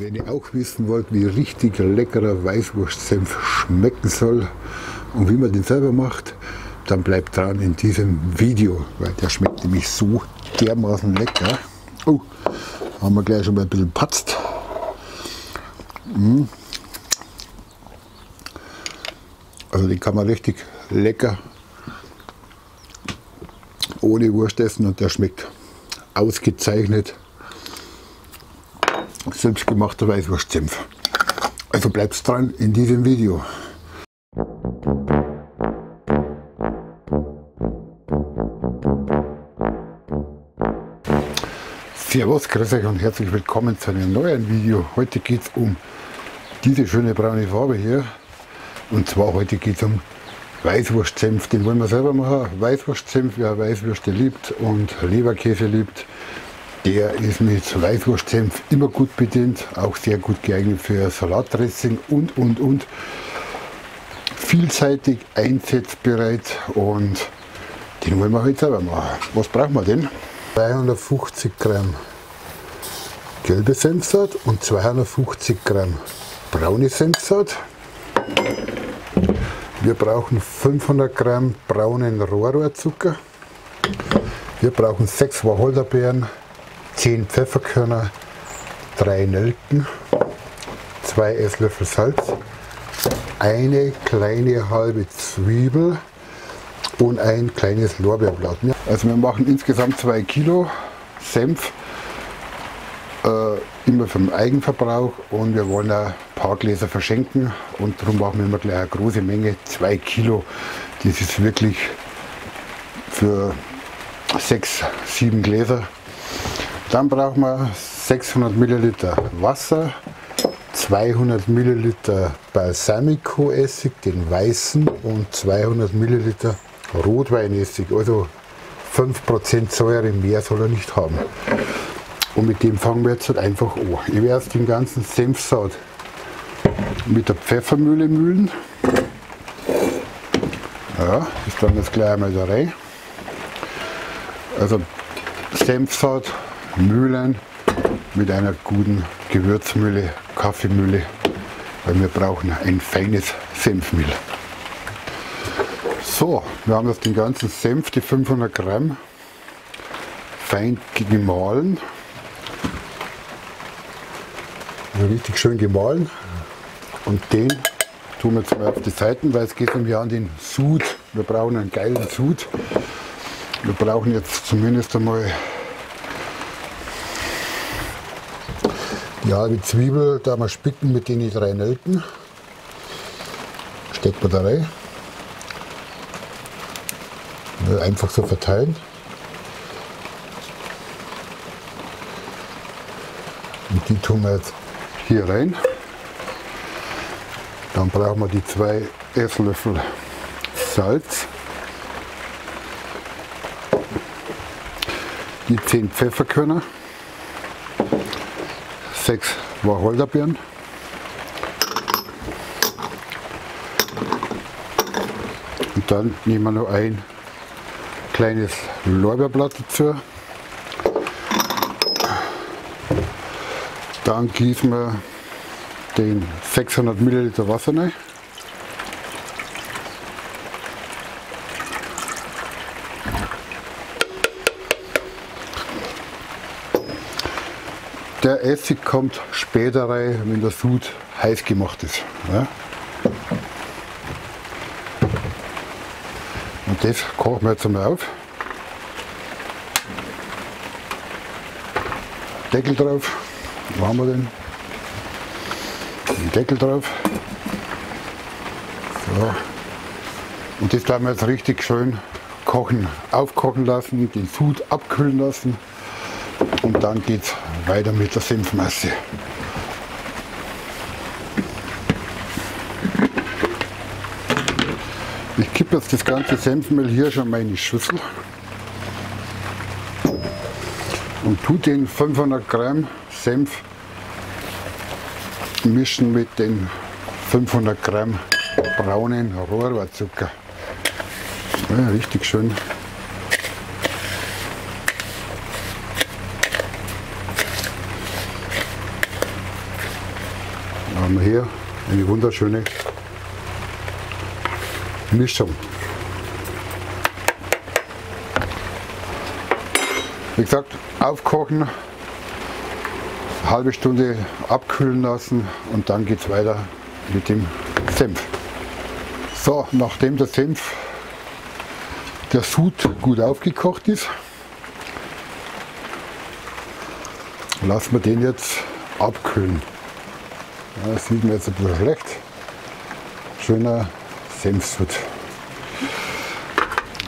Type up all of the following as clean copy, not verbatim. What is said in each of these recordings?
Wenn ihr auch wissen wollt, wie richtig leckerer Weißwurstsenf schmecken soll und wie man den selber macht, dann bleibt dran in diesem Video, weil der schmeckt nämlich so dermaßen lecker. Oh, haben wir gleich schon mal ein bisschen patzt. Also den kann man richtig lecker ohne Wurst essen und der schmeckt ausgezeichnet. Selbstgemachter Weißwurstsenf. Also bleibt dran in diesem Video. Servus, grüß euch und herzlich willkommen zu einem neuen Video. Heute geht es um diese schöne braune Farbe hier. Und zwar heute geht es um Weißwurstsenf. Den wollen wir selber machen. Weißwurstsenf, wer Weißwürste liebt und Leberkäse liebt, der ist mit Weißwurstsenf immer gut bedient, auch sehr gut geeignet für Salatdressing und. Vielseitig einsetzbereit und den wollen wir heute selber machen. Was brauchen wir denn? 250 Gramm gelbe Senfsaat und 250 Gramm braune Senfsaat. Wir brauchen 500 Gramm braunen Rohrzucker. Wir brauchen 6 Wacholderbeeren, 10 Pfefferkörner, 3 Nelken, 2 Esslöffel Salz, eine kleine halbe Zwiebel und ein kleines Lorbeerblatt. Also wir machen insgesamt 2 Kilo Senf, immer für den Eigenverbrauch, und wir wollen ein paar Gläser verschenken und darum machen wir immer gleich eine große Menge, 2 Kilo. Das ist wirklich für 6, 7 Gläser. Dann brauchen wir 600 Milliliter Wasser, 200 Milliliter Balsamico-Essig, den weißen, und 200 Milliliter Rotweinessig, also 5% Säure, mehr soll er nicht haben. Und mit dem fangen wir jetzt halt einfach an. Ich werde jetzt den ganzen Senfsaat mit der Pfeffermühle mühlen. Ja, das tun wir jetzt gleich einmal da rein. Also Senfsaat mühlen mit einer guten Gewürzmühle, Kaffeemühle, weil wir brauchen ein feines Senfmehl. So, wir haben jetzt den ganzen Senf, die 500 Gramm, fein gemahlen. Richtig schön gemahlen. Und den tun wir jetzt mal auf die Seiten, weil es geht nämlich an den Sud. Wir brauchen einen geilen Sud. Wir brauchen jetzt zumindest einmal die halbe Zwiebel, da wir spicken mit den 3 Nelken. Steckt man da rein. Einfach so verteilen. Und die tun wir jetzt hier rein. Dann brauchen wir die 2 Esslöffel Salz, die 10 Pfefferkörner, 6 Wacholderbeeren, und dann nehmen wir noch ein kleines Lorbeerblatt dazu. Dann gießen wir den 600 Milliliter Wasser rein. Der Essig kommt später rein, wenn der Sud heiß gemacht ist. Ja. Und das kochen wir jetzt einmal auf. Deckel drauf. Wo haben wir den? Den Deckel drauf. So. Und das werden wir jetzt richtig schön kochen, aufkochen lassen, den Sud abkühlen lassen, und dann geht es weiter mit der Senfmasse. Ich kippe jetzt das ganze Senfmehl hier schon mal in die Schüssel und tue den 500 Gramm Senf mischen mit den 500 Gramm braunen Rohrzucker. Ja, richtig schön. haben wir hier eine wunderschöne Mischung. Wie gesagt, aufkochen, eine halbe Stunde abkühlen lassen und dann geht es weiter mit dem Senf. So, nachdem der Senf, der Sud gut aufgekocht ist, lassen wir den jetzt abkühlen. Ja, das sieht man jetzt ein bisschen schlecht. Schöner Senfsud.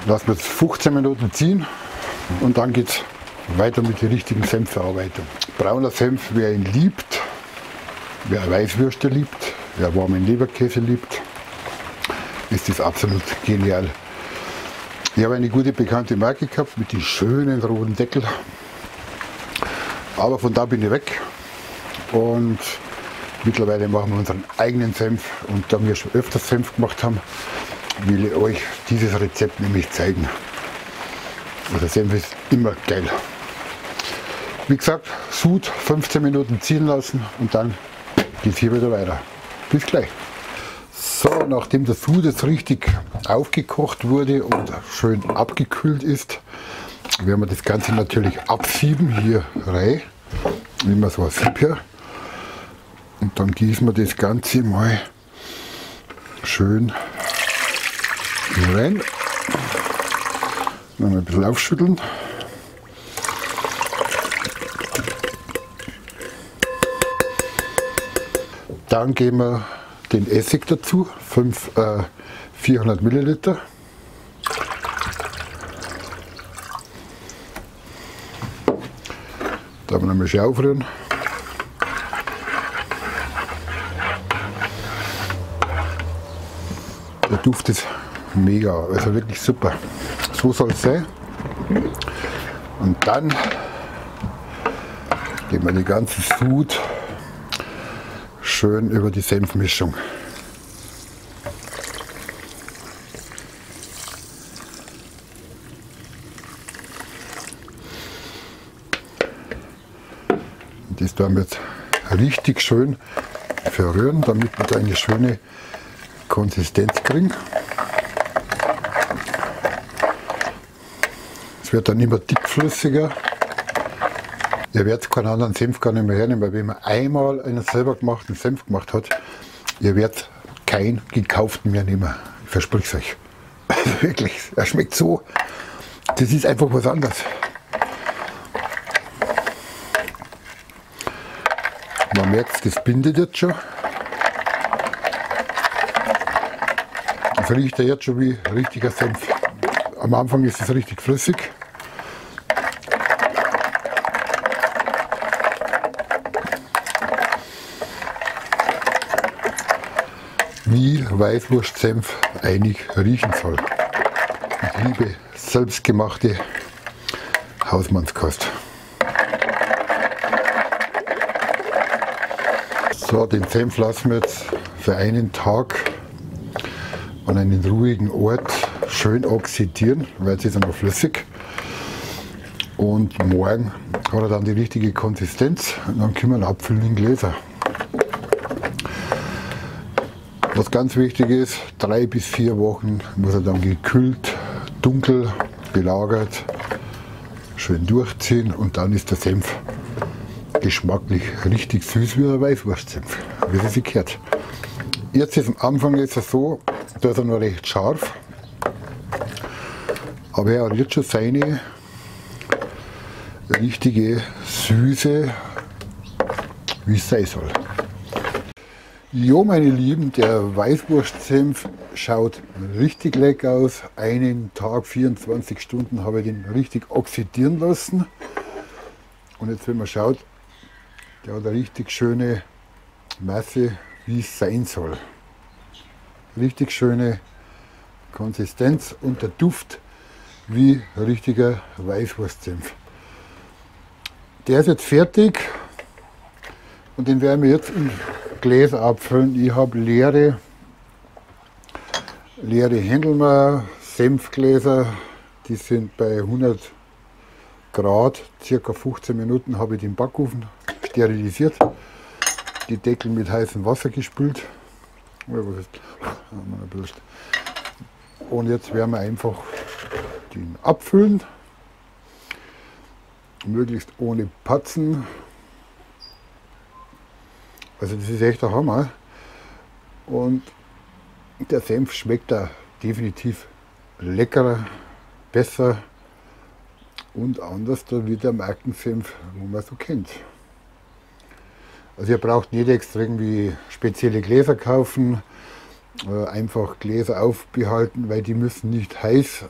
Lassen wir jetzt 15 Minuten ziehen und dann geht es weiter mit der richtigen Senfverarbeitung. Brauner Senf, wer ihn liebt, wer Weißwürste liebt, wer warmen Leberkäse liebt, ist das absolut genial. Ich habe eine gute bekannte Marke gehabt mit dem schönen roten Deckel, aber von da bin ich weg und mittlerweile machen wir unseren eigenen Senf, und da wir schon öfters Senf gemacht haben, will ich euch dieses Rezept nämlich zeigen. Der Senf ist immer geil. Wie gesagt, Sud 15 Minuten ziehen lassen und dann geht es hier wieder weiter. Bis gleich. So, nachdem der Sud jetzt richtig aufgekocht wurde und schön abgekühlt ist, werden wir das Ganze natürlich absieben hier rein. Nehmen wir so ein Sieb hier und dann gießen wir das Ganze mal schön rein. Noch ein bisschen aufschütteln. Dann geben wir den Essig dazu, 400 Milliliter. Da haben wir nochmal schön aufrühren. Der Duft ist mega, also wirklich super. So soll es sein. Und dann geben wir die ganze Sud schön über die Senfmischung. Und das werden wir jetzt richtig schön verrühren, damit wir da eine schöne Konsistenz kriegen. Es wird dann immer dickflüssiger. Ihr werdet keinen anderen Senf gar nicht mehr hernehmen, weil wenn man einmal einen selber gemachten Senf gemacht hat, ihr werdet keinen gekauften mehr nehmen. Ich verspreche es euch. Also wirklich, er schmeckt so. Das ist einfach was anderes. Man merkt, das bindet jetzt schon. Das riecht ja jetzt schon wie richtiger Senf. Am Anfang ist es richtig flüssig. Wie Weißwurstsenf eigentlich riechen soll. Ich liebe selbstgemachte Hausmannskost. So, den Senf lassen wir jetzt für einen Tag an einen ruhigen Ort schön oxidieren, weil es ist ja noch flüssig. Und morgen hat er dann die richtige Konsistenz und dann können wir ihn abfüllen in Gläser. Was ganz wichtig ist, 3 bis 4 Wochen muss er dann gekühlt, dunkel, belagert, schön durchziehen und dann ist der Senf geschmacklich richtig süß wie ein Weißwurstsenf, wie es sich gehört. Jetzt ist am Anfang ist er so, da ist er noch recht scharf, aber er hat jetzt schon seine richtige Süße, wie es sein soll. Jo, meine Lieben, der Weißwurstsenf schaut richtig lecker aus. Einen Tag, 24 Stunden habe ich den richtig oxidieren lassen. Und jetzt, wenn man schaut, der hat eine richtig schöne Masse, wie es sein soll. Richtig schöne Konsistenz und der Duft wie richtiger Weißwurstsenf. Der ist jetzt fertig und den werden wir jetzt in Gläser abfüllen. Ich habe leere Händelmeier Senfgläser, die sind bei 100 Grad, circa 15 Minuten habe ich den Backofen sterilisiert. die Deckel mit heißem Wasser gespült. Und jetzt werden wir einfach den abfüllen. Möglichst ohne Patzen. Also das ist echt der Hammer. Und der Senf schmeckt da definitiv leckerer, besser und anders wie der Markensenf, wo man so kennt. Also ihr braucht nicht extra irgendwie spezielle Gläser kaufen, einfach Gläser aufbehalten, weil die müssen nicht heiß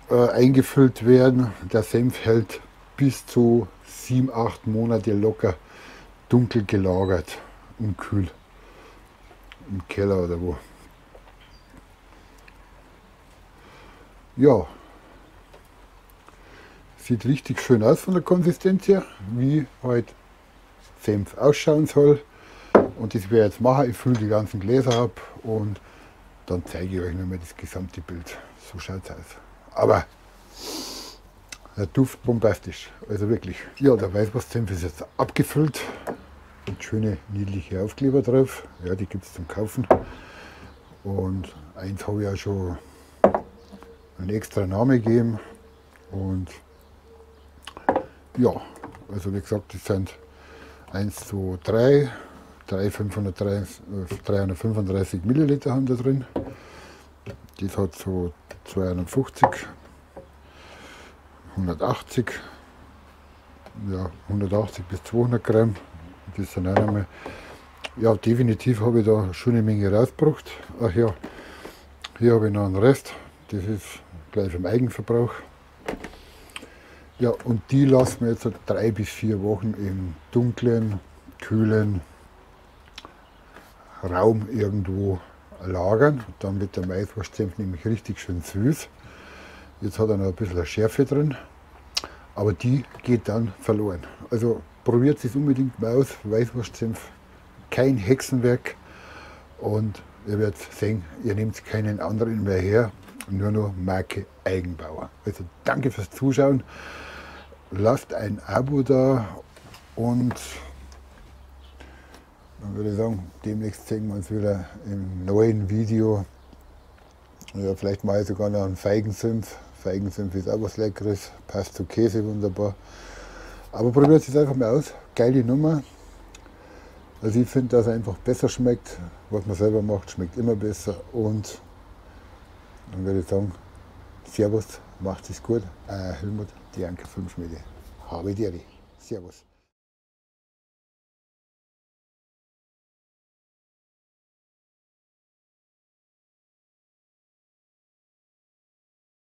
eingefüllt werden. Der Senf hält bis zu 7-8 Monate locker dunkel gelagert und kühl. Im Keller oder wo. Ja, sieht richtig schön aus von der Konsistenz her, wie halt Senf ausschauen soll. Und das werde ich jetzt machen, ich fülle die ganzen Gläser ab und dann zeige ich euch nochmal das gesamte Bild. So schaut es aus. Aber der Duft bombastisch, also wirklich. Ja, der Weißwurstsenf ist jetzt abgefüllt. Und schöne niedliche Aufkleber drauf. Ja, die gibt es zum Kaufen. Und eins habe ich ja schon einen extra Namen gegeben. Und ja, also wie gesagt, das sind 1, 2, 3, 335 Milliliter haben da drin. Das hat so 250, 180, ja, 180 bis 200 Gramm. Das sind auch einmal, ja, definitiv habe ich da eine schöne Menge rausgebracht. Ach ja, hier habe ich noch einen Rest, das ist gleich im Eigenverbrauch. Ja, und die lassen wir jetzt 3 bis 4 Wochen im dunklen, kühlen Raum irgendwo lagern. Dann wird der Weißwurstsenf nämlich richtig schön süß. Jetzt hat er noch ein bisschen Schärfe drin, aber die geht dann verloren. Also probiert es unbedingt mal aus, Weißwurstsenf, kein Hexenwerk und ihr werdet sehen, ihr nehmt keinen anderen mehr her, nur noch Marke Eigenbauer. Also danke fürs Zuschauen, lasst ein Abo da und dann würde ich sagen, demnächst sehen wir uns wieder im neuen Video. Ja, vielleicht mache ich sogar noch einen Feigensenf. Feigensenf ist auch was Leckeres, passt zu Käse wunderbar. Aber probiert es einfach mal aus. Geile Nummer. Also ich finde, dass es einfach besser schmeckt. Was man selber macht, schmeckt immer besser. Und dann würde ich sagen, Servus, macht es gut. Helmut, die Anker 5 Schmiede. Habe dir. Servus.